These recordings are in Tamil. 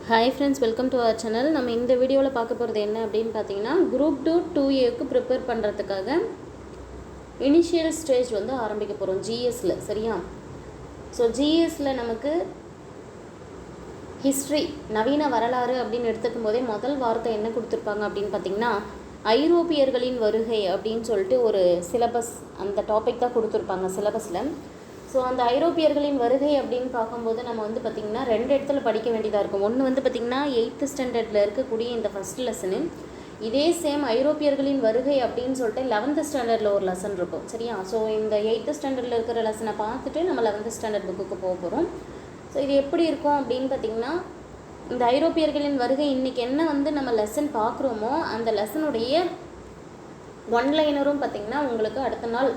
Hi friends, welcome to our channel. நம்ம இந்த வீடியோவில் பார்க்க போகிறது என்ன அப்படின்னு பார்த்தீங்கன்னா, குரூப் 2 2Aக்கு ப்ரிப்பேர் பண்ணுறதுக்காக இனிஷியல் ஸ்டேஜ் வந்து ஆரம்பிக்க போகிறோம் ஜிஎஸ்சில். சரியா? ஸோ ஜிஎஸ்சில் நமக்கு ஹிஸ்ட்ரி, நவீன வரலாறு அப்படின்னு எடுத்துக்கும் போதே முதல் வார்த்தை என்ன கொடுத்துருப்பாங்க அப்படின்னு பார்த்தீங்கன்னா, ஐரோப்பியர்களின் வருகை அப்படின்னு சொல்லிட்டு ஒரு சிலபஸ், அந்த டாபிக் தான் கொடுத்துருப்பாங்க சிலபஸில். ஸோ அந்த ஐரோப்பியர்களின் வருகை அப்படின்னு பார்க்கும்போது நம்ம வந்து பார்த்திங்கன்னா 2 இடத்துல படிக்க வேண்டியதாக இருக்கும். ஒன்று வந்து பார்த்திங்கன்னா 8th ஸ்டாண்டர்டில் இருக்கக்கூடிய இந்த ஃபஸ்ட் லெசனு. இதே சேம் ஐரோப்பியர்களின் வருகை அப்படின்னு சொல்லிட்டு 11th ஸ்டாண்டர்டில் ஒரு லெசன் இருக்கும். சரியா? ஸோ இந்த 8th ஸ்டாண்டர்டில் இருக்கிற லெசனை பார்த்துட்டு நம்ம 11th ஸ்டாண்டர்ட் புக்குக்கு போக போகிறோம். ஸோ இது எப்படி இருக்கும் அப்படின்னு பார்த்திங்கன்னா, இந்த ஐரோப்பியர்களின் வருகை இன்றைக்கி என்ன வந்து நம்ம லெசன் பார்க்குறோமோ அந்த லெசனுடைய ஒன்லைனரும் பார்த்திங்கன்னா உங்களுக்கு அடுத்த நாள்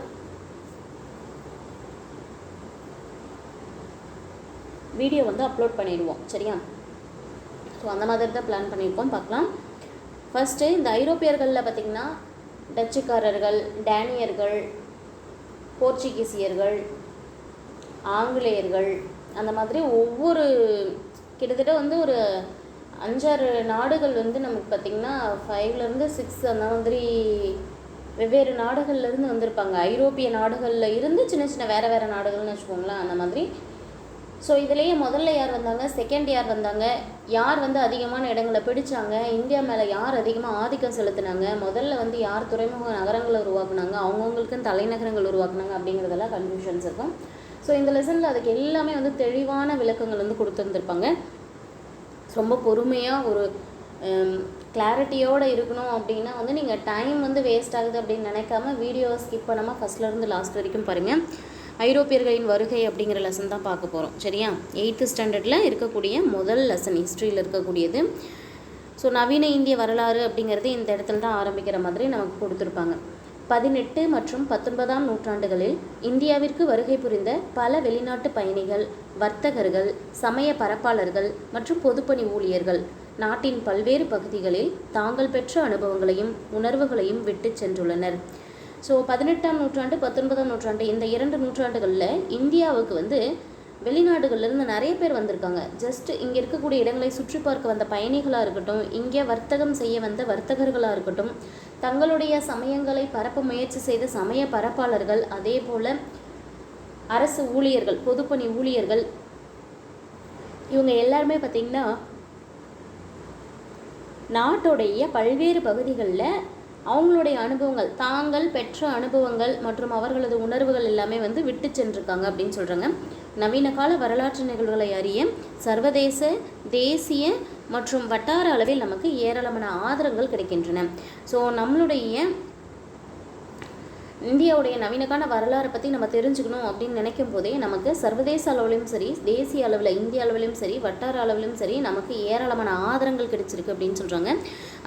வீடியோ வந்து அப்லோட் பண்ணிடுவோம். சரியா? ஸோ அந்த மாதிரி தான் பிளான் பண்ணியிருக்கோம். பார்க்கலாம். ஃபஸ்ட்டு இந்த ஐரோப்பியர்களில் பார்த்திங்கன்னா டச்சுக்காரர்கள், டேனியர்கள், போர்ச்சுகீசியர்கள், ஆங்கிலேயர்கள், அந்த மாதிரி ஒவ்வொரு கிட்டத்தட்ட வந்து ஒரு 5-6 நாடுகள் வந்து நமக்கு பார்த்திங்கன்னா 5லேருந்து 6 அந்த மாதிரி வெவ்வேறு நாடுகள்லேருந்து வந்திருப்பாங்க. ஐரோப்பிய நாடுகளில் இருந்து சின்ன சின்ன வேறு வேறு நாடுகள்னு வச்சுக்கோங்களேன், அந்த மாதிரி. ஸோ இதுலேயே முதல்ல யார் வந்தாங்க, செகண்ட் யார் வந்தாங்க, யார் வந்து அதிகமான இடங்களை பிடிச்சாங்க, இந்தியா மேலே யார் அதிகமாக ஆதிக்கம் செலுத்தினாங்க, முதல்ல வந்து யார் துறைமுக நகரங்களை உருவாக்குனாங்க, அவங்கவுங்களுக்குன்னு தலைநகரங்கள் உருவாக்குனாங்க அப்படிங்கிறதெல்லாம் கன்ஃபியூஷன்ஸ் இருக்கும். ஸோ இந்த லெசனில் அதுக்கு எல்லாமே வந்து தெளிவான விளக்கங்கள் வந்து கொடுத்துருந்துருப்பாங்க. ரொம்ப பொறுமையாக ஒரு கிளாரிட்டியோடு இருக்கணும் அப்படின்னா வந்து நீங்கள் டைம் வந்து வேஸ்ட் ஆகுது அப்படின்னு நினைக்காம வீடியோவை ஸ்கிப் பண்ணாமல் ஃபஸ்ட்லேருந்து லாஸ்ட் வரைக்கும் பாருங்கள். ஐரோப்பியர்களின் வருகை அப்படிங்கிற லெசன் தான் பார்க்க போகிறோம். சரியா? 8th ஸ்டாண்டர்டில் இருக்கக்கூடிய முதல் லெசன், ஹிஸ்ட்ரியில் இருக்கக்கூடியது. ஸோ நவீன இந்திய வரலாறு அப்படிங்கிறது இந்த இடத்துல தான் ஆரம்பிக்கிற மாதிரி நமக்கு கொடுத்துருப்பாங்க. 18 மற்றும் 19ஆம் நூற்றாண்டுகளில் இந்தியாவிற்கு வருகை புரிந்த பல வெளிநாட்டு பயணிகள், வர்த்தகர்கள், சமய பரப்பாளர்கள் மற்றும் பொதுப்பணி ஊழியர்கள் நாட்டின் பல்வேறு பகுதிகளில் தாங்கள் பெற்ற அனுபவங்களையும் உணர்வுகளையும் விட்டு சென்றுள்ளனர். ஸோ 18ஆம் நூற்றாண்டு 19ஆம் நூற்றாண்டு இந்த 2 நூற்றாண்டுகளில் இந்தியாவுக்கு வந்து வெளிநாடுகள்லேருந்து நிறைய பேர் வந்திருக்காங்க. ஜஸ்ட் இங்கே இருக்கக்கூடிய இடங்களை சுற்றி பார்க்க வந்த பயணிகளாக இருக்கட்டும், இங்கே வர்த்தகம் செய்ய வந்த வர்த்தகர்களாக இருக்கட்டும், தங்களுடைய சமயங்களை பரப்ப முயற்சி செய்த சமய பரப்பாளர்கள், அதே போல் அரசு ஊழியர்கள், பொதுப்பணி ஊழியர்கள், இவங்க எல்லாருமே பார்த்திங்கன்னா நாட்டுடைய பல்வேறு பகுதிகளில் அவங்களுடைய அனுபவங்கள், தாங்கள் பெற்ற அனுபவங்கள் மற்றும் அவர்களது உணர்வுகள் எல்லாமே வந்து விட்டு சென்றிருக்காங்க அப்படின்னு சொல்கிறாங்க. நவீன கால வரலாற்று நிகழ்வுகளை அறிய சர்வதேச, தேசிய மற்றும் வட்டார அளவில் நமக்கு ஏராளமான ஆதாரங்கள் கிடைக்கின்றன. ஸோ நம்மளுடைய இந்தியாவுடைய நவீனக்கான வரலாறை பற்றி நம்ம தெரிஞ்சுக்கணும் அப்படின்னு நினைக்கும் போதே நமக்கு சர்வதேச அளவிலும் சரி, தேசிய அளவில், இந்திய அளவிலும் சரி, வட்டார அளவிலும் சரி நமக்கு ஏராளமான ஆதாரங்கள் கிடைச்சிருக்கு அப்படின்னு சொல்கிறாங்க.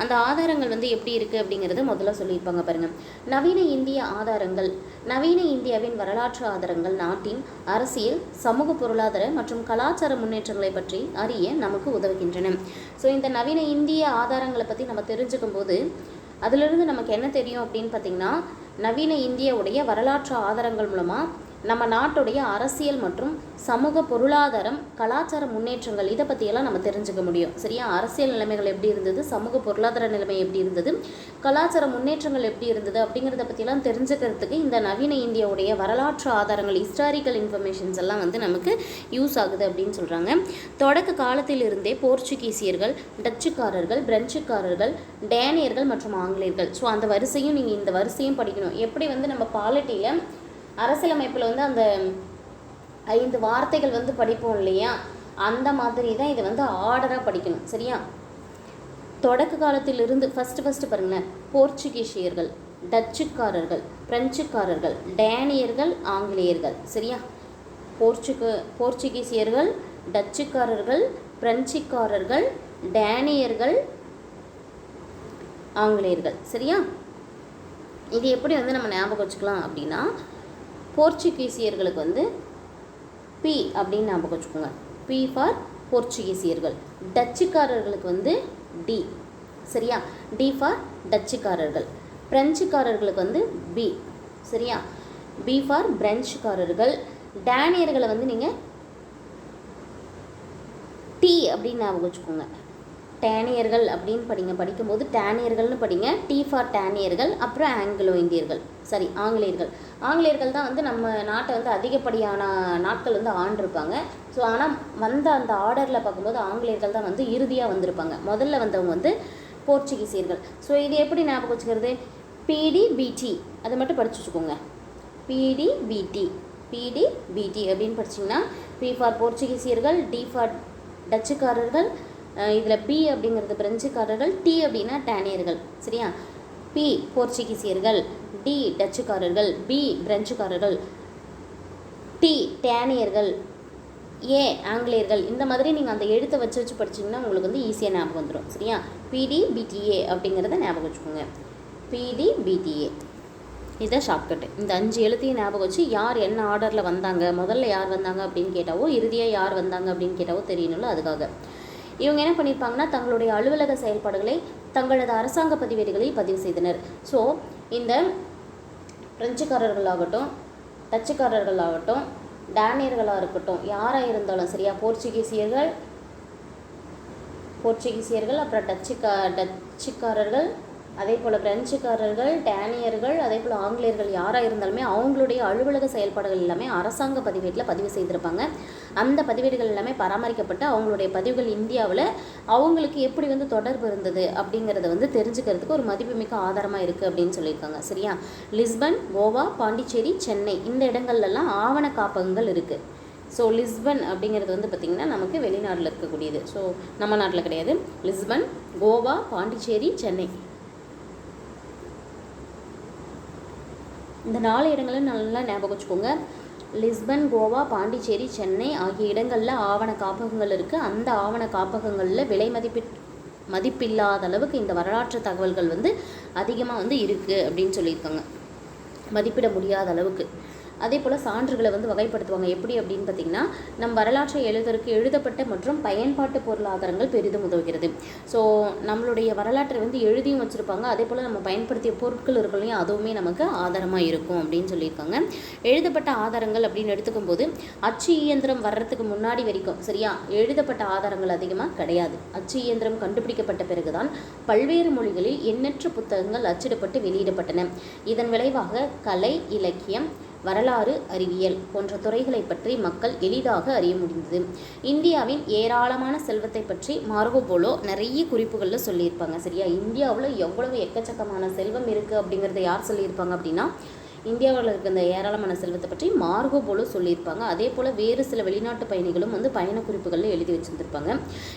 அந்த ஆதாரங்கள் வந்து எப்படி இருக்குது அப்படிங்கிறத முதல்ல சொல்லியிருப்பாங்க பாருங்கள். நவீன இந்திய ஆதாரங்கள், நவீன இந்தியாவின் வரலாற்று ஆதாரங்கள் நாட்டின் அரசியல், சமூக, பொருளாதார மற்றும் கலாச்சார முன்னேற்றங்களை பற்றி அறிய நமக்கு உதவுகின்றன. ஸோ இந்த நவீன இந்திய ஆதாரங்களை பற்றி நம்ம தெரிஞ்சுக்கும் போது அதிலிருந்து நமக்கு என்ன தெரியும் அப்படின்னு பார்த்திங்கன்னா, நவீன இந்தியாவுடைய வரலாற்று ஆதாரங்கள் மூலமாக நம்ம நாட்டுடைய அரசியல் மற்றும் சமூக, பொருளாதாரம், கலாச்சார முன்னேற்றங்கள் இதை பற்றியெல்லாம் நம்ம தெரிஞ்சுக்க முடியும். சரியா? அரசியல் நிலைமைகள் எப்படி இருந்தது, சமூக பொருளாதார நிலைமை எப்படி இருந்தது, கலாச்சார முன்னேற்றங்கள் எப்படி இருந்தது அப்படிங்கிறத பற்றியெல்லாம் தெரிஞ்சுக்கிறதுக்கு இந்த நவீன இந்தியாவுடைய வரலாற்று ஆதாரங்கள், ஹிஸ்டாரிக்கல் இன்ஃபர்மேஷன்ஸ் எல்லாம் வந்து நமக்கு யூஸ் ஆகுது அப்படின்னு சொல்கிறாங்க. தொடக்க காலத்திலிருந்தே போர்ச்சுகீசியர்கள், டச்சுக்காரர்கள், பிரெஞ்சுக்காரர்கள், டேனியர்கள் மற்றும் ஆங்கிலேயர்கள், ஸோ அந்த வரிசையும் நீங்கள் இந்த வரிசையும் படிக்கணும். எப்படி வந்து நம்ம பாலிட்டியில் அரசியலமைப்பில் வந்து அந்த 5 வார்த்தைகள் வந்து படிப்போம் இல்லையா, அந்த மாதிரி தான் இதை வந்து ஆர்டராக படிக்கணும். சரியா? தொடக்க காலத்திலிருந்து ஃபஸ்ட்டு பாருங்களேன், போர்ச்சுகீசியர்கள், டச்சுக்காரர்கள், பிரெஞ்சுக்காரர்கள், டேனியர்கள், ஆங்கிலேயர்கள். சரியா? போர்ச்சுகீசியர்கள், டச்சுக்காரர்கள், பிரெஞ்சுக்காரர்கள், டேனியர்கள், ஆங்கிலேயர்கள். சரியா? இது எப்படி வந்து நம்ம ஞாபகம் வச்சுக்கலாம் அப்படின்னா, போர்ச்சுகீசியர்களுக்கு வந்து பி அப்படின்னு ஞாபகம் வச்சுக்கோங்க. B for போர்ச்சுகீசியர்கள். டச்சுக்காரர்களுக்கு வந்து டி. சரியா? D for டச்சுக்காரர்கள். பிரெஞ்சுக்காரர்களுக்கு வந்து பி. சரியா? B for பிரெஞ்சுக்காரர்கள். டேனியர்களை வந்து நீங்கள் டி அப்படின்னு ஞாபகம் வச்சுக்கோங்க. டேனியர்கள் அப்படின்னு படிக்கும்போது டேனியர்கள்னு படிங்க. டி ஃபார் டேனியர்கள். அப்புறம் ஆங்கிலோ இந்தியர்கள், சரி ஆங்கிலேயர்கள். ஆங்கிலேயர்கள் தான் வந்து நம்ம நாட்டை வந்து அதிகப்படியான நாட்கள் வந்து ஆண்டிருப்பாங்க. ஸோ ஆனால் வந்த அந்த ஆர்டரில் பார்க்கும்போது ஆங்கிலேயர்கள் தான் வந்து இறுதியாக வந்திருப்பாங்க. முதல்ல வந்தவங்க வந்து போர்ச்சுகீசியர்கள். ஸோ இது எப்படி ஞாபகம் வச்சுக்கிறது? பிடிபிடி அதை மட்டும் படிச்சு வச்சுக்கோங்க. பிடிபிடி அப்படின்னு படிச்சிங்கன்னா பி ஃபார் போர்ச்சுகீசியர்கள், டி ஃபார் டச்சுக்காரர்கள், இதில் பி அப்படிங்கிறது பிரெஞ்சுக்காரர்கள், டி அப்படின்னா டேனியர்கள், சரியா? பி போர்ச்சுகீசியர்கள், டி டச்சுக்காரர்கள், பி பிரெஞ்சுக்காரர்கள், டி டேனியர்கள், ஏ ஆங்கிலேயர்கள். இந்த மாதிரி நீங்கள் அந்த எழுத்தை வச்சு படிச்சிங்கன்னா உங்களுக்கு வந்து ஈஸியாக ஞாபகம் வந்துடும், சரியா? பிடிபிடிஏ அப்படிங்கிறத ஞாபகம் வச்சுக்கோங்க. பிடிபிடிஏ இதுதான் ஷார்ட்கட்டு. இந்த 5 எழுத்தையும் ஞாபகம் வச்சு யார் என்ன ஆர்டரில் வந்தாங்க, முதல்ல யார் வந்தாங்க அப்படின்னு கேட்டாவோ, இறுதியாக யார் வந்தாங்க அப்படின்னு கேட்டாவோ தெரியணும்ல, அதுக்காக. இவங்க என்ன பண்ணியிருப்பாங்கன்னா தங்களுடைய அலுவலக செயல்பாடுகளை தங்களது அரசாங்க பதிவேடுகளில் பதிவு செய்தனர். ஸோ இந்த பிரெஞ்சுக்காரர்களாகட்டும், டச்சுக்காரர்களாகட்டும், டேனியர்களாக இருக்கட்டும், யாராக இருந்தாலும் சரியா, போர்ச்சுகீசியர்கள், அப்புறம் டச்சுக்காரர்கள், அதே போல் பிரெஞ்சுக்காரர்கள், டேனியர்கள், அதே போல் ஆங்கிலேயர்கள் யாராக இருந்தாலுமே அவங்களுடைய அலுவலக செயல்பாடுகள் எல்லாமே அரசாங்க பதிவேட்டில் பதிவு செய்திருப்பாங்க. அந்த பதிவேடுகள் எல்லாமே பராமரிக்கப்பட்டு அவங்களுடைய பதிவுகள் இந்தியாவில் அவங்களுக்கு எப்படி வந்து தொடர்பு இருந்தது அப்படிங்கிறத வந்து தெரிஞ்சுக்கிறதுக்கு ஒரு மதிப்புமிக்க ஆதாரமாக இருக்குது அப்படின்னு சொல்லியிருக்காங்க, சரியா? லிஸ்பன், கோவா, பாண்டிச்சேரி, சென்னை இந்த இடங்கள்லாம் ஆவண காப்பகங்கள் இருக்குது. ஸோ லிஸ்பன் அப்படிங்கிறது வந்து பார்த்திங்கன்னா நமக்கு வெளிநாட்டில் இருக்கக்கூடியது. ஸோ நம்ம நாட்டில் கிடையாது. லிஸ்பன், கோவா, பாண்டிச்சேரி, சென்னை இந்த 4 இடங்களும் நல்லா ஞாபகம் வச்சுக்கோங்க. லிஸ்பன், கோவா, பாண்டிச்சேரி, சென்னை ஆகிய இடங்களில் ஆவண காப்பகங்கள் இருக்குது. அந்த ஆவண காப்பகங்களில் விலை மதிப்பில்லாத அளவுக்கு இந்த வரலாற்று தகவல்கள் வந்து அதிகமாக வந்து இருக்குது அப்படின்னு சொல்லியிருக்காங்க. மதிப்பிட முடியாத அளவுக்கு. அதே போல் சான்றுகளை வந்து வகைப்படுத்துவாங்க. எப்படி அப்படின்னு பார்த்திங்கன்னா, நம் வரலாற்றை எழுதப்பட்ட மற்றும் பயன்பாட்டு பொருளாதாரங்கள் பெரிதும் உதவுகிறது. ஸோ நம்மளுடைய வரலாற்றை வந்து எழுதியும் வச்சுருப்பாங்க. அதே போல் நம்ம பயன்படுத்திய பொருட்கள் இருக்கலையும் அதுவுமே நமக்கு ஆதாரமாக இருக்கும் அப்படின்னு சொல்லியிருக்காங்க. எழுதப்பட்ட ஆதாரங்கள் அப்படின்னு எடுத்துக்கும் போது அச்சு இயந்திரம் வர்றதுக்கு முன்னாடி வரைக்கும் சரியா எழுதப்பட்ட ஆதாரங்கள் அதிகமாக கிடையாது. அச்சு இயந்திரம் கண்டுபிடிக்கப்பட்ட பிறகுதான் பல்வேறு மொழிகளில் எண்ணற்ற புத்தகங்கள் அச்சிடப்பட்டு வெளியிடப்பட்டன. இதன் விளைவாக கலை, இலக்கியம், வரலாறு, அறிவியல் போன்ற துறைகளை பற்றி மக்கள் எளிதாக அறிய முடிந்தது. இந்தியாவின் ஏராளமான செல்வத்தை பற்றி மார்கோ போலோ நிறைய குறிப்புகளில் சொல்லியிருப்பாங்க, சரியா? இந்தியாவில் எவ்வளவு எக்கச்சக்கமான செல்வம் இருக்குது அப்படிங்கிறத யார் சொல்லியிருப்பாங்க அப்படின்னா, இந்தியாவில் இருக்க இந்த ஏராளமான செல்வத்தை பற்றி மார்கோ போலோ சொல்லியிருப்பாங்க. அதே போல் வேறு சில வெளிநாட்டு பயணிகளும் வந்து பயண குறிப்புகளில் எழுதி வச்சுருந்துருப்பாங்க.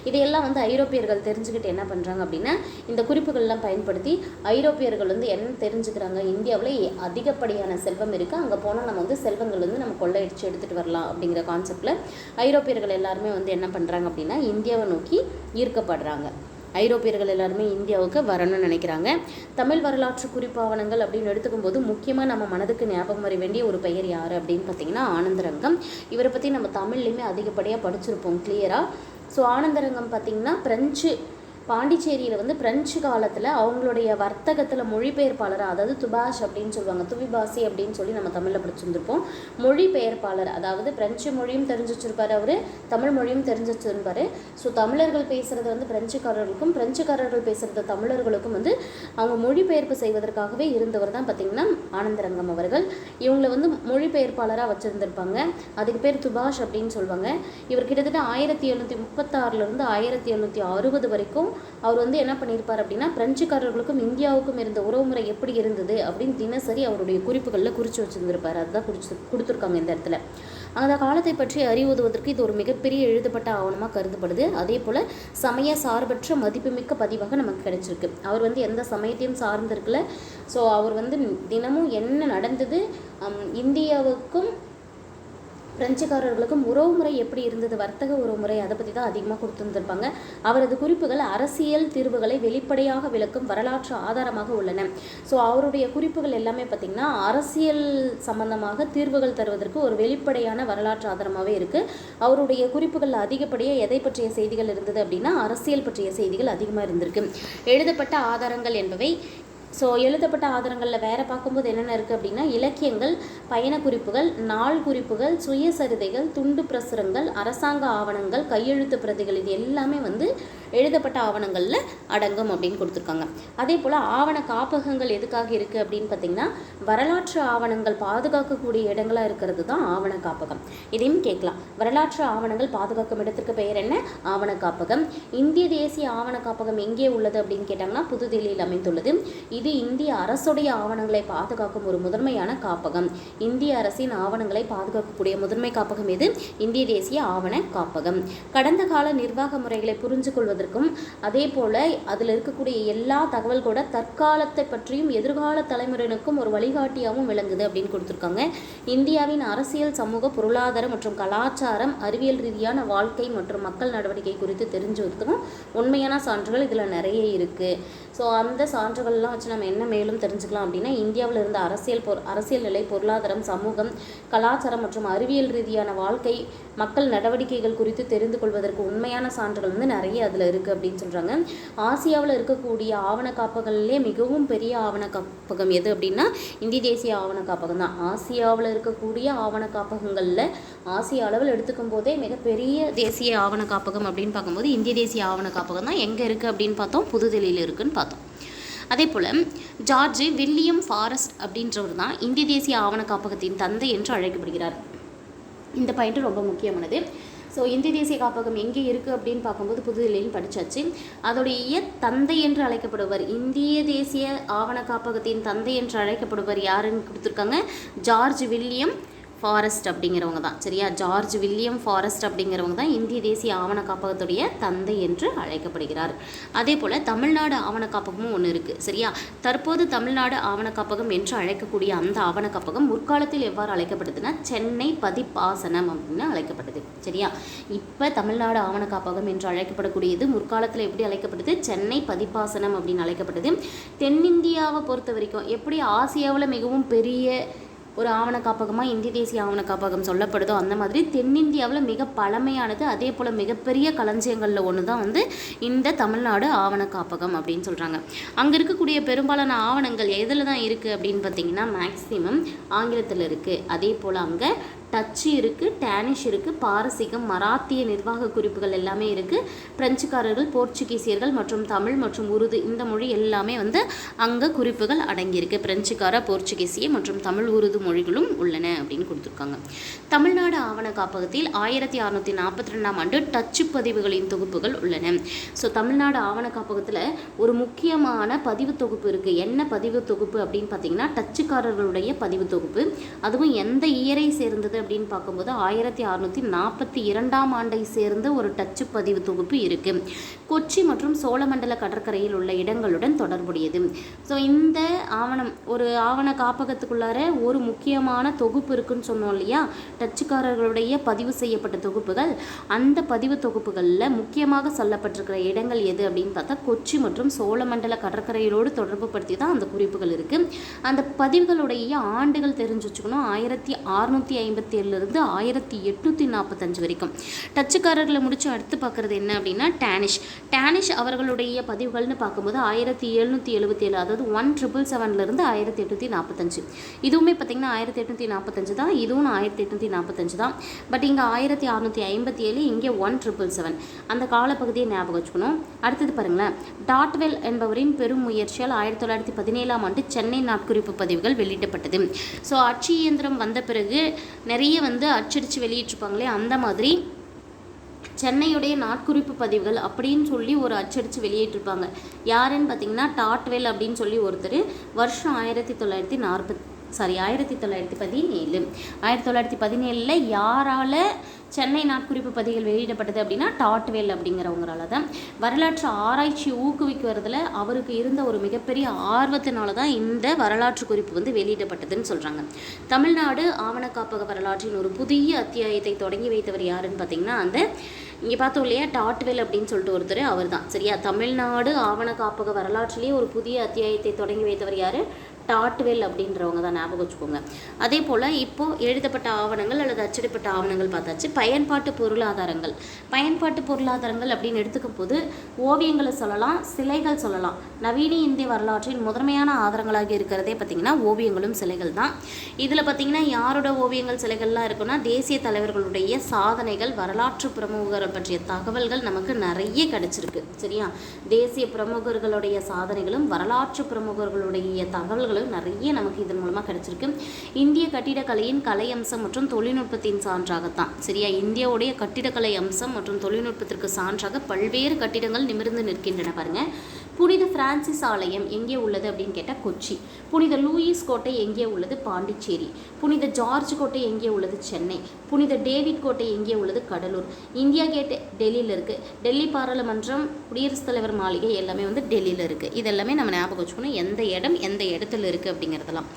இதையெல்லாம் வந்து ஐரோப்பியர்கள் தெரிஞ்சுக்கிட்டு என்ன பண்ணுறாங்க அப்படின்னா, இந்த குறிப்புகள்லாம் பயன்படுத்தி ஐரோப்பியர்கள் வந்து என்ன தெரிஞ்சுக்கிறாங்க, இந்தியாவில் அதிகப்படியான செல்வம் இருக்குது, அங்கே போனால் நம்ம வந்து செல்வங்கள் வந்து நம்ம கொள்ளையடிச்சு எடுத்துகிட்டு வரலாம் அப்படிங்கிற கான்செப்டில் ஐரோப்பியர்கள் எல்லாருமே வந்து என்ன பண்ணுறாங்க அப்படின்னா இந்தியாவை நோக்கி ஈர்க்கப்படுறாங்க. ஐரோப்பியர்கள் எல்லாருமே இந்தியாவுக்கு வரணும்னு நினைக்கிறாங்க. தமிழ் வரலாற்று குறிப்பாவணங்கள் அப்படின்னு எடுத்துக்கும்போது முக்கியமாக நம்ம மனதுக்கு ஞாபகம் வர வேண்டிய ஒரு பெயர் யார் அப்படின்னு பார்த்தீங்கன்னா ஆனந்தரங்கம். இவரை பற்றி நம்ம தமிழ்லையுமே அதிகப்படியாக படிச்சிருப்போம் கிளியராக. ஸோ ஆனந்தரங்கம் பார்த்திங்கன்னா பாண்டிச்சேரியில் வந்து பிரெஞ்சு காலத்தில் அவங்களுடைய வர்த்தகத்தில் மொழிபெயர்ப்பாளர், அதாவது துபாஷ் அப்படின்னு சொல்லுவாங்க, துவிபாசி அப்படின்னு சொல்லி நம்ம தமிழில் படிச்சுருந்துருப்போம். மொழிபெயர்ப்பாளர், அதாவது பிரெஞ்சு மொழியும் தெரிஞ்சு வச்சுருப்பார், அவர் தமிழ் மொழியும் தெரிஞ்சு வச்சுருப்பார். ஸோ தமிழர்கள் பேசுகிறது வந்து பிரெஞ்சுக்காரர்களுக்கும், பிரெஞ்சுக்காரர்கள் பேசுகிறது தமிழர்களுக்கும் வந்து அவங்க மொழிபெயர்ப்பு செய்வதற்காகவே இருந்தவர் தான் பார்த்திங்கன்னா ஆனந்தரங்கம் அவர்கள். இவங்களை வந்து மொழிபெயர்ப்பாளராக வச்சுருந்துருப்பாங்க. அதுக்கு பேர் துபாஷ் அப்படின்னு சொல்லுவாங்க. இவர் கிட்டத்தட்ட 1736 1760 வரைக்கும் அவர் வந்து என்ன பண்ணியிருப்பார் அப்படின்னா, பிரெஞ்சுக்காரர்களுக்கும் இந்தியாவுக்கும் இருந்த உறவுமுறை எப்படி இருந்தது அப்படின்னு தினசரி அவருடைய குறிப்புகளில் குறித்து வச்சுருந்துருப்பார். அதுதான் கொடுத்துருக்காங்க இந்த இடத்துல. அந்த காலத்தை பற்றி அறிவுறுவதற்கு இது ஒரு மிகப்பெரிய எழுதப்பட்ட ஆவணமாக கருதப்படுது. அதே போல் சமய சார்பற்ற மதிப்புமிக்க பதிவாக நமக்கு கிடைச்சிருக்கு. அவர் வந்து எந்த சமயத்தையும் சார்ந்திருக்கல. ஸோ அவர் வந்து தினமும் என்ன நடந்தது, இந்தியாவுக்கும் பிரெஞ்சுக்காரர்களுக்கும் உறவுமுறை எப்படி இருந்தது, வர்த்தக உறவுமுறை, அதை பற்றி தான் அதிகமாக கொடுத்துருந்துருப்பாங்க. அவரது குறிப்புகள் அரசியல் தீர்வுகளை வெளிப்படையாக விளக்கும் வரலாற்று ஆதாரமாக உள்ளன. ஸோ அவருடைய குறிப்புகள் எல்லாமே பார்த்திங்கன்னா அரசியல் சம்பந்தமாக தீர்வுகள் தருவதற்கு ஒரு வெளிப்படையான வரலாற்று ஆதாரமாகவே இருக்குது. அவருடைய குறிப்புகள் அதிகப்படியாக எதை பற்றிய செய்திகள் இருந்தது அப்படின்னா அரசியல் பற்றிய செய்திகள் அதிகமாக இருந்திருக்கு. எழுதப்பட்ட ஆதாரங்கள் என்பவை ஸோ எழுதப்பட்ட ஆதாரங்களில் வேறு பார்க்கும்போது என்னென்ன இருக்குது அப்படின்னா இலக்கியங்கள், பயண குறிப்புகள், நாள் குறிப்புகள், சுயசரிதைகள், துண்டு பிரசுரங்கள், அரசாங்க ஆவணங்கள், கையெழுத்து பிரதிகள், இது எல்லாமே வந்து எழுதப்பட்ட ஆவணங்களில் அடங்கும் அப்படின்னு கொடுத்துருக்காங்க. அதே போல் ஆவண காப்பகங்கள் எதுக்காக இருக்குது அப்படின்னு பார்த்திங்கன்னா வரலாற்று ஆவணங்கள் பாதுகாக்கக்கூடிய இடங்களாக இருக்கிறது தான் ஆவண காப்பகம். இதையும் கேட்கலாம். வரலாற்று ஆவணங்கள் பாதுகாக்கும் இடத்திற்கு பெயர் என்ன? ஆவண காப்பகம். இந்திய தேசிய ஆவண காப்பகம் எங்கே உள்ளது அப்படின்னு கேட்டாங்கன்னா புதுதில்லியில் அமைந்துள்ளது. இது இந்திய அரசுடைய ஆவணங்களை பாதுகாக்கும் ஒரு முதன்மையான காப்பகம். இந்திய அரசின் ஆவணங்களை பாதுகாக்கக்கூடிய முதன்மை காப்பகம் எது? இந்திய தேசிய ஆவண காப்பகம். கடந்த கால நிர்வாக முறைகளை புரிஞ்சு கொள்வதற்கும் அதே போல அதில் இருக்கக்கூடிய எல்லா தகவல்களோட தற்காலத்தை பற்றியும் எதிர்கால தலைமுறையினருக்கும் ஒரு வழிகாட்டியாகவும் விளங்குது அப்படின்னு கொடுத்துருக்காங்க. இந்தியாவின் அரசியல், சமூக, பொருளாதார மற்றும் கலாச்சாரம், அறிவியல் ரீதியான வாழ்க்கை மற்றும் மக்கள் நடவடிக்கை குறித்து தெரிஞ்சுக்கிறதுக்கும் உண்மையான சான்றுகள் இதில் நிறைய இருக்குது. ஸோ அந்த சான்றுகள்லாம் வச்சு நம்ம என்ன மேலும் தெரிஞ்சுக்கலாம் அப்படின்னா இந்தியாவில் இருந்த அரசியல் நிலை, பொருளாதாரம், சமூகம், கலாச்சாரம் மற்றும் அறிவியல் ரீதியான வாழ்க்கை, மக்கள் நடவடிக்கைகள் குறித்து தெரிந்து கொள்வதற்கு உண்மையான சான்றுகள் வந்து நிறைய அதில் இருக்குது அப்படின்னு சொல்கிறாங்க. ஆசியாவில் இருக்கக்கூடிய ஆவண காப்பகங்களிலே மிகவும் பெரிய ஆவண காப்பகம் எது அப்படின்னா இந்திய தேசிய ஆவண காப்பகம் தான். ஆசியாவில் இருக்கக்கூடிய ஆவண காப்பகங்களில் ஆசிய அளவில் எடுத்துக்கும் போதே மிகப்பெரிய தேசிய ஆவண காப்பகம் அப்படின்னு பார்க்கும்போது இந்திய தேசிய ஆவண காப்பகம் தான். எங்கே இருக்குது அப்படின்னு பார்த்தோம்? புதுதில்லியில் இருக்குதுன்னு பார்த்தோம். அதே போல் ஜார்ஜ் வில்லியம் ஃபாரஸ்ட் அப்படின்றவர் தான் இந்திய தேசிய ஆவண காப்பகத்தின் தந்தை என்று அழைக்கப்படுகிறார். இந்த பாயிண்ட் ரொம்ப முக்கியமானது. ஸோ இந்திய தேசிய காப்பகம் எங்கே இருக்குது அப்படின்னு பார்க்கும்போது புதுதில்லியில் படித்தாச்சு. அதோடைய தந்தை என்று அழைக்கப்படுவர், இந்திய தேசிய ஆவண காப்பகத்தின் தந்தை என்று அழைக்கப்படுவர் யாருன்னு கொடுத்துருக்காங்க? ஜார்ஜ் வில்லியம் ஃபாரஸ்ட் அப்படிங்கிறவங்க தான். சரியா? ஜார்ஜ் வில்லியம் ஃபாரஸ்ட் அப்படிங்கிறவங்க தான் இந்திய தேசிய ஆவண காப்பகத்துடைய தந்தை என்று அழைக்கப்படுகிறார். அதே போல் தமிழ்நாடு ஆவண காப்பகமும் ஒன்று இருக்குது. சரியா? தற்போது தமிழ்நாடு ஆவண காப்பகம் என்று அழைக்கக்கூடிய அந்த ஆவண காப்பகம் முற்காலத்தில் எவ்வாறு அழைக்கப்படுதுன்னா சென்னை பதிப்பாசனம் அப்படின்னு அழைக்கப்பட்டது. சரியா? இப்போ தமிழ்நாடு ஆவண காப்பகம் என்று அழைக்கப்படக்கூடியது முற்காலத்தில் எப்படி அழைக்கப்படுது? சென்னை பதிப்பாசனம் அப்படின்னு அழைக்கப்பட்டது. தென்னிந்தியாவை பொறுத்த வரைக்கும் எப்படி ஆசியாவில் மிகவும் பெரிய ஒரு ஆவண காப்பகமாக இந்திய தேசிய ஆவண காப்பகம் சொல்லப்படுதோ அந்த மாதிரி தென்னிந்தியாவில் மிக பழமையானது, அதே போல் மிகப்பெரிய களஞ்சியங்களில் ஒன்று தான் வந்து இந்த தமிழ்நாடு ஆவண காப்பகம் அப்படின்னு சொல்கிறாங்க. அங்கே இருக்கக்கூடிய பெரும்பாலான ஆவணங்கள் எதில் தான் இருக்குது அப்படின்னு பார்த்தீங்கன்னா மேக்ஸிமம் ஆங்கிலத்தில் இருக்குது. அதே போல் அங்கே டச்சு இருக்குது, டேனிஷ் இருக்குது, பாரசீகம், மராத்திய நிர்வாக குறிப்புகள் எல்லாமே இருக்குது. பிரெஞ்சுக்காரர்கள், போர்ச்சுகீசியர்கள் மற்றும் தமிழ் மற்றும் உருது இந்த மொழி எல்லாமே வந்து அங்கே குறிப்புகள் அடங்கியிருக்கு. பிரெஞ்சுக்கார, போர்ச்சுகீசிய மற்றும் தமிழ், உருது மொழிகளும் உள்ளன அப்படின்னு கொடுத்துருக்காங்க. தமிழ்நாடு ஆவண காப்பகத்தில் 1642ஆம் ஆண்டு டச்சு பதிவுகளின் தொகுப்புகள் உள்ளன. ஸோ தமிழ்நாடு ஆவண காப்பகத்தில் ஒரு முக்கியமான பதிவு தொகுப்பு இருக்குது. என்ன பதிவு தொகுப்பு அப்படின்னு பார்த்தீங்கன்னா டச்சுக்காரர்களுடைய பதிவு தொகுப்பு. அதுவும் எந்த இயரை சேர்ந்தது அப்படின்னு பார்க்கும்போது 1642ஆம் ஆண்டை சேர்ந்த ஒரு டச்சு பதிவு தொகுப்பு இருக்குது. கொச்சி மற்றும் சோழமண்டல கடற்கரையில் உள்ள இடங்களுடன் தொடர்புடையது. ஸோ இந்த ஆவணம் ஒரு ஆவண காப்பகத்துக்குள்ளார ஒரு முக்கியமான தொகுப்பு இருக்குன்னு சொன்னோம் இல்லையா, டச்சுக்காரர்களுடைய பதிவு செய்யப்பட்ட தொகுப்புகள். அந்த பதிவு தொகுப்புகளில் முக்கியமாக சொல்லப்பட்டிருக்கிற இடங்கள் எது அப்படின்னு பார்த்தா கொச்சி மற்றும் சோழமண்டல கடற்கரையோடு தொடர்பு படுத்தி தான் அந்த குறிப்புகள் இருக்குது. அந்த பதிவுகளுடைய ஆண்டுகள் தெரிஞ்சு வச்சுக்கணும். 1657லிருந்து 1845 வரைக்கும். டச்சுக்காரர்களை முடிச்சு அடுத்து பார்க்குறது என்ன அப்படின்னா டேனிஷ் அவர்களுடைய பதிவுகள்னு பார்க்கும்போது 1777, அதாவது 1777லேருந்து 1845. இதுவுமே பார்த்திங்கன்னா 1845 தான், இதுவும் 1845 தான். பட் இங்கே 1657, இங்கே 1777. அந்த காலப்பகுதியை ஞாபகம் வச்சுக்கணும். அடுத்தது பாருங்களேன், டாட்வெல் என்பவரின் பெரும் முயற்சியால் 1917ஆம் ஆண்டு சென்னை நாட்குறிப்பு பதிவுகள் வெளியிடப்பட்டது. ஸோ அச்சு இயந்திரம் வந்த பிறகு நிறைய வந்து அச்சடித்து வெளியிட்டிருப்பாங்களே, அந்த மாதிரி சென்னையுடைய நாட்குறிப்பு பதிவுகள் அப்படின்னு சொல்லி ஒரு அச்சடித்து வெளியிட்டிருப்பாங்க. யாருன்னு பார்த்தீங்கன்னா டாட்வெல் அப்படின்னு சொல்லி ஒருத்தர். வருஷம் 1917 யாரால் சென்னை நாட்குறிப்பு பதிவுகள் வெளியிடப்பட்டது அப்படின்னா டாட்வெல் அப்படிங்கிறவங்களால தான். வரலாற்று ஆராய்ச்சி ஊக்குவிக்கிறதுல அவருக்கு இருந்த ஒரு மிகப்பெரிய ஆர்வத்தினால தான் இந்த வரலாற்று குறிப்பு வந்து வெளியிடப்பட்டதுன்னு சொல்கிறாங்க. தமிழ்நாடு ஆவண காப்பக வரலாற்றின் ஒரு புதிய அத்தியாயத்தை தொடங்கி வைத்தவர் யாருன்னு பார்த்தீங்கன்னா அந்த இங்கே பார்த்தோம் இல்லையா டாட்வெல் அப்படின்னு சொல்லிட்டு ஒருத்தர், அவர் தான். சரியா? தமிழ்நாடு ஆவண காப்பக வரலாற்றிலேயே ஒரு புதிய அத்தியாயத்தை தொடங்கி வைத்தவர் யார்? டாட்வெல் அப்படின்றவங்க தான், ஞாபகம் வச்சுக்கோங்க. அதே போல் இப்போது எழுதப்பட்ட ஆவணங்கள் அல்லது அச்சடிப்பட்ட ஆவணங்கள் பார்த்தாச்சு. பயன்பாட்டு பொருளாதாரங்கள். பயன்பாட்டு பொருளாதாரங்கள் அப்படின்னு எடுத்துக்கும் போது ஓவியங்களை சொல்லலாம், சிலைகள் சொல்லலாம். நவீன இந்திய வரலாற்றின் முதன்மையான ஆதாரங்களாக இருக்கிறதே பார்த்திங்கன்னா ஓவியங்களும் சிலைகள் தான். இதில் பார்த்திங்கன்னா யாரோட ஓவியங்கள் சிலைகள்லாம் இருக்குன்னா தேசிய தலைவர்களுடைய சாதனைகள், வரலாற்று பிரமுகர்கள் பற்றிய தகவல்கள் நமக்கு நிறைய கிடச்சிருக்கு. சரியா, தேசிய பிரமுகர்களுடைய சாதனைகளும் வரலாற்று பிரமுகர்களுடைய தகவல்கள் நிறைய நமக்கு இதன் மூலமாக கிடைச்சிருக்கு. இந்திய கட்டிடக்கலையின் கலை அம்சம் மற்றும் தொழில்நுட்பத்தின் சான்றாகத்தான். சரியா, இந்தியாவுடைய கட்டிடக்கலை அம்சம் மற்றும் தொழில்நுட்பத்திற்கு சான்றாக பல்வேறு கட்டிடங்கள் நிமிர்ந்து நிற்கின்றன. பாருங்க, புனித பிரான்சிஸ் ஆலயம் எங்கே உள்ளது அப்படின்னு கேட்டால் கொச்சி. புனித லூயிஸ் கோட்டை எங்கே உள்ளது? பாண்டிச்சேரி. புனித ஜார்ஜ் கோட்டை எங்கே உள்ளது? சென்னை. புனித டேவிட் கோட்டை எங்கே உள்ளது? கடலூர். இந்தியா கேட் டெல்லியில் இருக்குது. டெல்லி பாராளுமன்றம், குடியரசுத் தலைவர் மாளிகை எல்லாமே வந்து டெல்லியில் இருக்குது. இதெல்லாமே நம்ம ஞாபகம் வச்சுக்கணும், எந்த இடம் எந்த இடத்துல இருக்குது அப்படிங்கிறதெல்லாம்.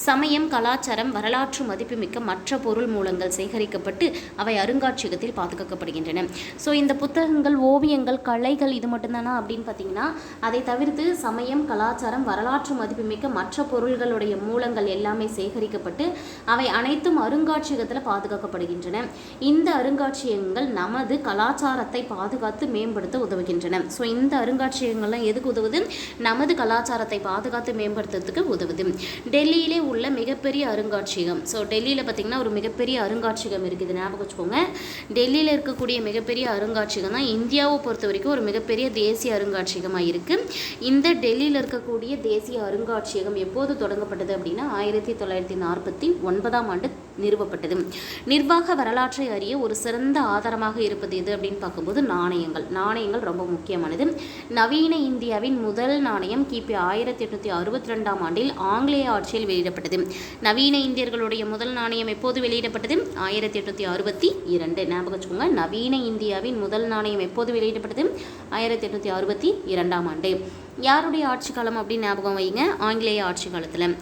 சமயம், கலாச்சாரம், வரலாற்று மதிப்புமிக்க மற்ற பொருள் மூலங்கள் சேகரிக்கப்பட்டு அவை அருங்காட்சியகத்தில் பாதுகாக்கப்படுகின்றன. ஸோ இந்த புத்தகங்கள், ஓவியங்கள், கலைகள் இது மட்டும்தானா அப்படின்னு பார்த்தீங்கன்னா அதை தவிர்த்து சமயம், கலாச்சாரம், வரலாற்று மதிப்புமிக்க மற்ற பொருள்களுடைய மூலங்கள் எல்லாமே சேகரிக்கப்பட்டு அவை அனைத்தும் அருங்காட்சியகத்தில் பாதுகாக்கப்படுகின்றன. இந்த அருங்காட்சியகங்கள் நமது கலாச்சாரத்தை பாதுகாத்து மேம்படுத்த உதவுகின்றன. ஸோ இந்த அருங்காட்சியகங்கள்லாம் எதுக்கு உதவுது? நமது கலாச்சாரத்தை பாதுகாத்து மேம்படுத்துறதுக்கு உதவுது. டெல்லியிலே உள்ள மிகப்பெரிய அருங்காட்சியகம். ஸோ டெல்லியில் பார்த்திங்கன்னா ஒரு மிகப்பெரிய அருங்காட்சியகம் இருக்குது, ஞாபகம் வச்சுக்கோங்க. டெல்லியில் இருக்கக்கூடிய மிகப்பெரிய அருங்காட்சியகம் தான் இந்தியாவை பொறுத்த வரைக்கும் ஒரு மிகப்பெரிய தேசிய அருங்காட்சியகமாக இருக்குது. இந்த டெல்லியில் இருக்கக்கூடிய தேசிய அருங்காட்சியகம் எப்போது தொடங்கப்பட்டது அப்படின்னா 1949ஆம் ஆண்டு நிறுவப்பட்டது. நிர்வாக வரலாற்றை அறிய ஒரு சிறந்த ஆதாரமாக இருப்பது எது அப்படின்னு பார்க்கும்போது நாணயங்கள். நாணயங்கள் ரொம்ப முக்கியமானது. நவீன இந்தியாவின் முதல் நாணயம் கிபி 1862ஆம் ஆண்டில் ஆங்கிலேய ஆட்சியில் வெளியிடப்பட்டது. நவீன இந்தியர்களுடைய முதல் நாணயம் எப்போது வெளியிடப்பட்டது? 1862. ஞாபகம் வச்சுக்கோங்க, நவீன இந்தியாவின் முதல் நாணயம் எப்போது வெளியிடப்பட்டது? 1862ஆம் ஆண்டு. யாருடைய ஆட்சி காலம் அப்படின்னு ஞாபகம் வைங்க, ஆங்கிலேய ஆட்சி காலத்தில்.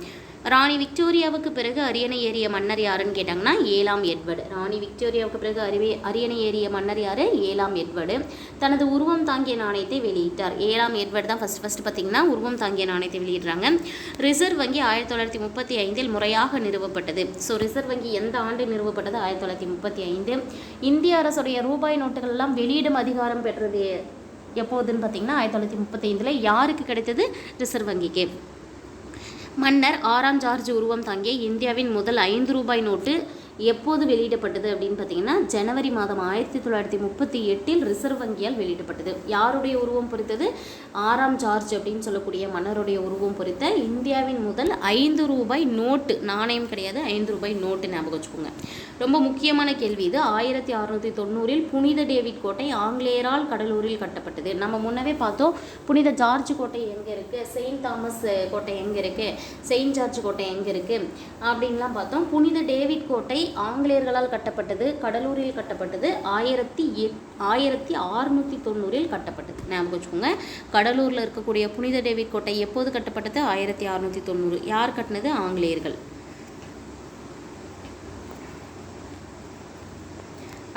ராணி விக்டோரியாவுக்கு பிறகு அரியணை ஏறிய மன்னர் யாருன்னு கேட்டாங்கன்னா 7ஆம் எட்வர்டு. ராணி விக்டோரியாவுக்கு பிறகு அரியணை ஏறிய மன்னர் யார்? 7ஆம் எட்வர்டு. தனது உருவம் தாங்கிய நாணயத்தை வெளியிட்டார். 7ஆம் எட்வர்டு தான் ஃபஸ்ட்டு பார்த்திங்கன்னா உருவம் தாங்கிய நாணயத்தை வெளியிடுறாங்க. ரிசர்வ் வங்கி 1935இல் முறையாக நிறுவப்பட்டது. ஸோ ரிசர்வ் வங்கி எந்த ஆண்டு நிறுவப்பட்டது? 1935. இந்திய அரசுடைய ரூபாய் நோட்டுகள் எல்லாம் வெளியிடும் அதிகாரம் பெற்றது எப்போதுன்னு பார்த்திங்கன்னா 1935. யாருக்கு கிடைத்தது? ரிசர்வ் வங்கிக்கு. மன்னர் 6ஆம் ஜார்ஜ் உருவம் தாங்கிய இந்தியாவின் முதல் 5 ரூபாய் நோட்டு எப்போது வெளியிடப்பட்டது அப்படின்னு பார்த்தீங்கன்னா ஜனவரி மாதம் 1938 ரிசர்வ் வங்கியால் வெளியிடப்பட்டது. யாருடைய உருவம் பொறித்தது? 6ஆம் ஜார்ஜ் அப்படின்னு சொல்லக்கூடிய மன்னருடைய உருவம் பொறித்த இந்தியாவின் முதல் 5 ரூபாய் நோட்டு, நாணயம் கிடையாது, 5 ரூபாய் நோட்டு, ஞாபகம் வச்சுக்கோங்க. ரொம்ப முக்கியமான கேள்வி இது. 1690 புனித டேவிட் கோட்டை ஆங்கிலேயரால் கடலூரில் கட்டப்பட்டது. நம்ம முன்னவே பார்த்தோம் புனித ஜார்ஜ் கோட்டை எங்கே இருக்குது, செயின்ட் தாமஸ் கோட்டை எங்கே இருக்குது, செயின்ட் ஜார்ஜ் கோட்டை எங்கே இருக்குது அப்படின்லாம் பார்த்தோம். புனித டேவிட் கோட்டை ஆங்கிலேயர்களால் கட்டப்பட்டது, கடலூரில் கட்டப்பட்டது, 1690 கட்டப்பட்டது. ஞாபகம் வச்சுக்கோங்க, கடலூரில் இருக்கக்கூடிய புனித டேவிட் கோட்டை எப்போது கட்டப்பட்டது? 1690. யார் கட்டினது? ஆங்கிலேயர்கள்.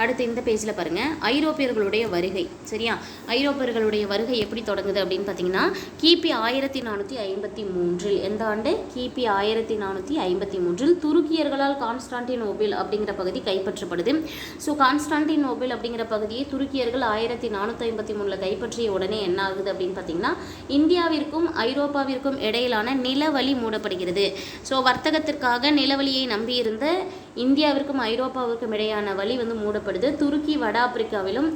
அடுத்து இந்த பேஜில் பாருங்கள், ஐரோப்பியர்களுடைய வருகை. சரியா, ஐரோப்பியர்களுடைய வருகை எப்படி தொடங்குது அப்படின்னு பார்த்தீங்கன்னா கிபி 1453. எந்த ஆண்டு? கிபி 1453 துருக்கியர்களால் கான்ஸ்டான்டினோபிள் அப்படிங்கிற பகுதி கைப்பற்றப்படுது. ஸோ கான்ஸ்டான்டினோபிள் அப்படிங்கிற பகுதியை துருக்கியர்கள் 1453 கைப்பற்றிய உடனே என்ன ஆகுது அப்படின்னு பார்த்தீங்கன்னா இந்தியாவிற்கும் ஐரோப்பாவிற்கும் இடையிலான நிலவழி மூடப்படுகிறது. ஸோ வர்த்தகத்திற்காக நிலவழியை நம்பியிருந்த இந்தியாவிற்கும் ஐரோப்பாவிற்கும் இடையான வழி வந்து மூடப்படுது. துருக்கி வட ஆப்பிரிக்காவிலும்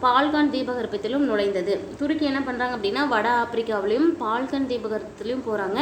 பால்கான் தீபகற்பத்திலும் நுழைந்தது. துருக்கி என்ன பண்ணுறாங்க அப்படின்னா வட ஆப்பிரிக்காவிலையும் பால்கான் தீபகற்பத்திலையும் போகிறாங்க.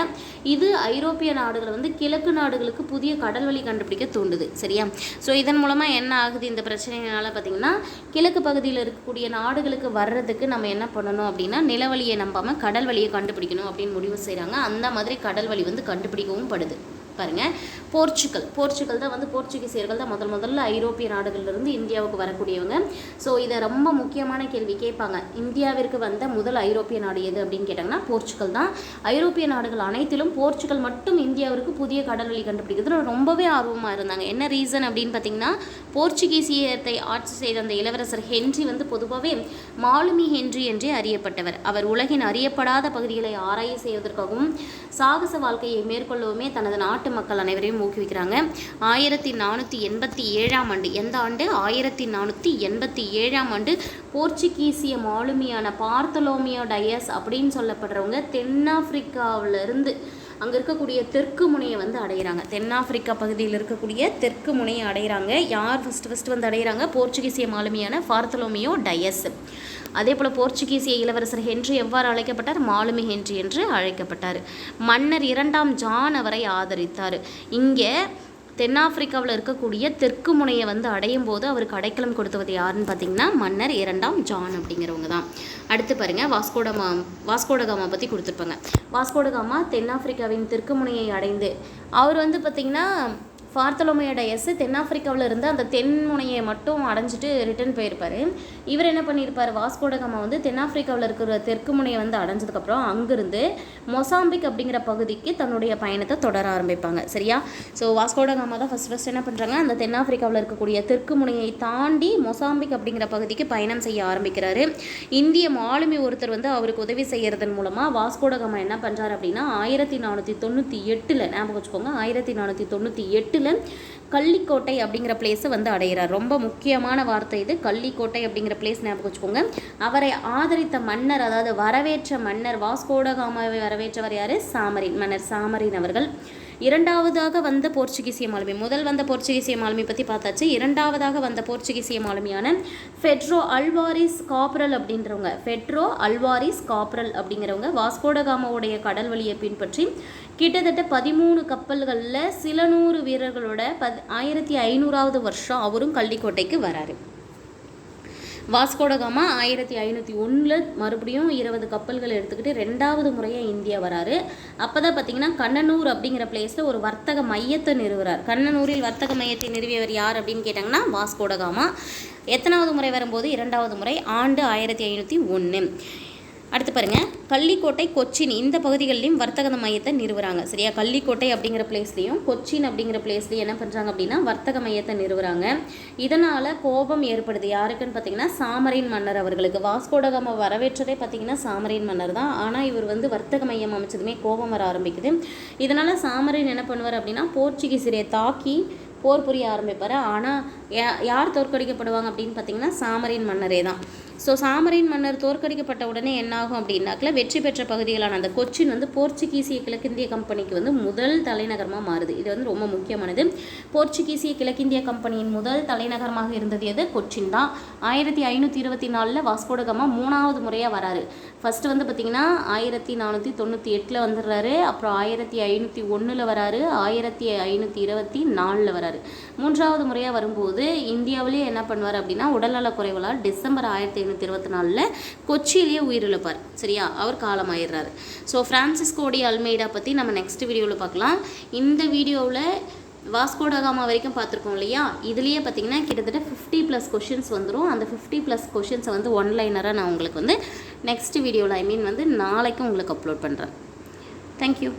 இது ஐரோப்பிய நாடுகளை வந்து கிழக்கு நாடுகளுக்கு புதிய கடல் வழி கண்டுபிடிக்க தூண்டுது. சரியா, ஸோ இதன் மூலமாக என்ன ஆகுது இந்த பிரச்சனைனால பார்த்தீங்கன்னா கிழக்கு பகுதியில் இருக்கக்கூடிய நாடுகளுக்கு வர்றதுக்கு நம்ம என்ன பண்ணணும் அப்படின்னா நிலவழியை நம்பாமல் கடல் வழியை கண்டுபிடிக்கணும் அப்படின்னு முடிவு செய்கிறாங்க. அந்த மாதிரி கடல் வழி வந்து கண்டுபிடிக்கவும் படுது. பாருங்கள், போர்ச்சுகல் தான் வந்து போர்ச்சுகீசியர்கள் தான் முதல்ல ஐரோப்பிய நாடுகளிலிருந்து இந்தியாவுக்கு வரக்கூடியவங்க. ஸோ இதை ரொம்ப முக்கியமான கேள்வி கேட்பாங்க. இந்தியாவிற்கு வந்த முதல் ஐரோப்பிய நாடு எது அப்படின்னு கேட்டாங்கன்னா போர்ச்சுகல் தான். ஐரோப்பிய நாடுகள் அனைத்திலும் போர்ச்சுகல் மட்டும் இந்தியாவிற்கு புதிய கடல்வழி கண்டுபிடிக்கிறதுல ரொம்பவே ஆர்வமாக இருந்தாங்க. என்ன ரீசன் அப்படின்னு பார்த்தீங்கன்னா, போர்ச்சுகீசியத்தை ஆட்சி செய்த அந்த இளவரசர் ஹென்றி வந்து பொதுவாகவே மாலுமி ஹென்றி என்றே அறியப்பட்டவர். அவர் உலகின் அறியப்படாத பகுதிகளை ஆராய செய்வதற்காகவும் சாகச வாழ்க்கையை மேற்கொள்ளவுமே தனது நாட்டு மக்கள் அனைவரையும் ஊக்குவிக்கிறாங்க. 1487 ஆண்டு, எந்த ஆண்டு? 1487 ஆண்டு போர்ச்சுகீசிய மாலுமியான பார்த்தலோமியோ டயஸ் அப்படின்னு சொல்லப்படுறவங்க தென்னாப்பிரிக்காவிலிருந்து அங்கே இருக்கக்கூடிய தெற்கு முனையை வந்து அடைகிறாங்க. தென்னாப்பிரிக்கா பகுதியில் இருக்கக்கூடிய தெற்கு முனையை அடைகிறாங்க. யார் ஃபஸ்ட்டு வந்து அடைகிறாங்க? போர்ச்சுகீசிய மாலுமியான பார்த்தலோமியோ டயஸ். அதே போல் போர்ச்சுகீசிய இளவரசர் ஹென்றி எவ்வாறு அழைக்கப்பட்டார்? மாலுமி ஹென்றி என்று அழைக்கப்பட்டார். மன்னர் 2ஆம் ஜான் அவரை ஆதரித்தார். இங்கே தென்னாப்பிரிக்காவில் இருக்கக்கூடிய தெற்கு முனையை வந்து அடையும் போது அவருக்கு அடைக்கலம் கொடுத்தது யாருன்னு பார்த்தீங்கன்னா மன்னர் 2ஆம் ஜான் அப்படிங்கிறவங்க தான். அடுத்து பாருங்கள், வாஸ்கோடகாமா பற்றி கொடுத்துருப்பாங்க. வாஸ்கோடகாமா தென்னாப்பிரிக்காவின் தெற்கு முனையை அடைந்து அவர் வந்து பார்த்திங்கன்னா பார்த்தலோமியோ டயஸ் தென்னாப்பிரிக்காவில் இருந்து அந்த தென்முனையை மட்டும் அடைஞ்சிட்டு ரிட்டர்ன் போயிருப்பார். இவர் என்ன பண்ணியிருப்பார்? வாஸ்கோடகாமா வந்து தென்னாப்பிரிக்காவில் இருக்கிற தெற்கு முனையை வந்து அடைஞ்சதுக்கப்புறம் அங்கேருந்து மொசாம்பிக் அப்படிங்கிற பகுதிக்கு தன்னுடைய பயணத்தை தொடர ஆரம்பிப்பாங்க. சரியா? ஸோ வாஸ்கோடகாமா தான் ஃபஸ்ட் என்ன பண்ணுறாங்க, அந்த தென்னாப்பிரிக்காவில் இருக்கக்கூடிய தெற்கு முனையை தாண்டி மொசாம்பிக் அப்படிங்கிற பகுதிக்கு பயணம் செய்ய ஆரம்பிக்கிறாரு. இந்திய மாலுமி ஒருத்தர் வந்து அவருக்கு உதவி செய்கிறதன் மூலமாக வாஸ்கோடகாமா என்ன பண்ணுறாரு அப்படின்னா 1498 ஞாபகம் வச்சுக்கோங்க, 1498 கள்ளிக்கோட்டை அப்படிங்கிற பிளேஸை வந்து அடைகிறார். ரொம்ப முக்கியமான வார்த்தை இது, கள்ளிக்கோட்டை அப்படிங்கிற பிளேஸ் ஞாபகம் வச்சுக்கோங்க. அவரை ஆதரித்த மன்னர், அதாவது வரவேற்ற மன்னர், வாஸ்கோடகாமாவை வரவேற்றவர் யார்? சாமரின் மன்னர் சாமரின் அவர்கள். இரண்டாவதாக வந்த போர்ச்சுகீசிய மாலுமி, முதல் வந்த போர்ச்சுகீசிய மாலுமி பற்றி பார்த்தாச்சு. இரண்டாவதாக வந்த போர்ச்சுகீசிய மாலுமியான ஃபெட்ரோ அல்வாரிஸ் காப்ரல் அப்படின்றவங்க, அப்படிங்கிறவங்க வாஸ்கோடகாமாவுடைய கடல் வழியை பின்பற்றி கிட்டத்தட்ட 13 கப்பல்களில் சில 100 வீரர்களோட 1500வது வருஷம் அவரும் கள்ளிக்கோட்டைக்கு வராரு. வாஸ்கோடகாமா 1501 மறுபடியும் 20 கப்பல்கள் எடுத்துக்கிட்டு 2வது முறையாக இந்தியா வராரு. அப்போ தான் பார்த்தீங்கன்னா கண்ணனூர் அப்படிங்கிற பிளேஸில் ஒரு வர்த்தக மையத்தை நிறுவுறார். கண்ணனூரில் வர்த்தக மையத்தை நிறுவியவர் யார் அப்படின்னு கேட்டாங்கன்னா வாஸ்கோடகாமா. எத்தனாவது முறை வரும்போது? 2வது முறை, ஆண்டு 1501. அடுத்து பாருங்கள், கள்ளிக்கோட்டை, கொச்சின் இந்த பகுதிகளிலையும் வர்த்தக மையத்தை நிறுவுறாங்க. சரியா? கள்ளிக்கோட்டை அப்படிங்கிற பிளேஸ்லையும் கொச்சின் அப்படிங்கிற பிளேஸ்லையும் என்ன பண்ணுறாங்க அப்படின்னா வர்த்தக மையத்தை நிறுவுறாங்க. இதனால் கோபம் ஏற்படுது. யாருக்குன்னு பார்த்தீங்கன்னா சாமரின் மன்னர் அவர்களுக்கு. வாஸ்கோடகாமா வரவேற்றதே பார்த்தீங்கன்னா சாமரின் மன்னர் தான். ஆனால் இவர் வந்து வர்த்தக மையம் அமைச்சதுமே கோபம் வர ஆரம்பிக்குது. இதனால் சாமரின் என்ன பண்ணுவார் அப்படின்னா போர்ச்சுகீசியரை தாக்கி போர் புரிய ஆரம்பிப்பார். ஆனால் யார் தோற்கடிக்கப்படுவாங்க அப்படின்னு பார்த்தீங்கன்னா சாமரின் மன்னரே தான். ஸோ சாமரின் மன்னர் தோற்கடிக்கப்பட்ட உடனே என்னாகும் அப்படின்னாக்கல வெற்றி பெற்ற பகுதிகளான அந்த கொச்சின் வந்து போர்ச்சுகீசிய கிழக்கிந்திய கம்பெனிக்கு வந்து முதல் தலைநகரமாக மாறுது. இது வந்து ரொம்ப முக்கியமானது. போர்ச்சுகீசிய கிழக்கிந்திய கம்பெனியின் முதல் தலைநகரமாக இருந்தது எது? கொச்சின் தான். 1524 வாஸ்கோடகாமா 3வது முறையாக வராரு. ஃபஸ்ட்டு வந்து பார்த்திங்கன்னா 1498 வந்துடுறாரு. அப்புறம் 1501 வராரு. 1524 வராரு. 3வது முறையாக வரும்போது இந்தியாவிலேயே என்ன பண்ணுவார் அப்படின்னா உடல்நலக் குறைவால் டிசம்பர் 1524 கொச்சியிலேயே உயிரிழப்பார். சரியா? அவர் காலமாயிடுறாரு. ஸோ பிரான்சிஸ்கோ டி அல்மெய்டா பற்றி நம்ம நெக்ஸ்ட் வீடியோவில் பார்க்கலாம். இந்த வீடியோவில் வாஸ்கோடகாமா வரைக்கும் பார்த்துருக்கோம் இல்லையா? இதுலேயே பார்த்தீங்கன்னா கிட்டத்தட்ட 50+ கொஷின்ஸ் வந்துடும். அந்த 50+ கொஷின்ஸை வந்து ஒன்லைனராக நான் உங்களுக்கு வந்து நெக்ஸ்ட் வீடியோவில் வந்து நாளைக்கு உங்களுக்கு அப்லோட் பண்ணுறேன். தேங்க்யூ.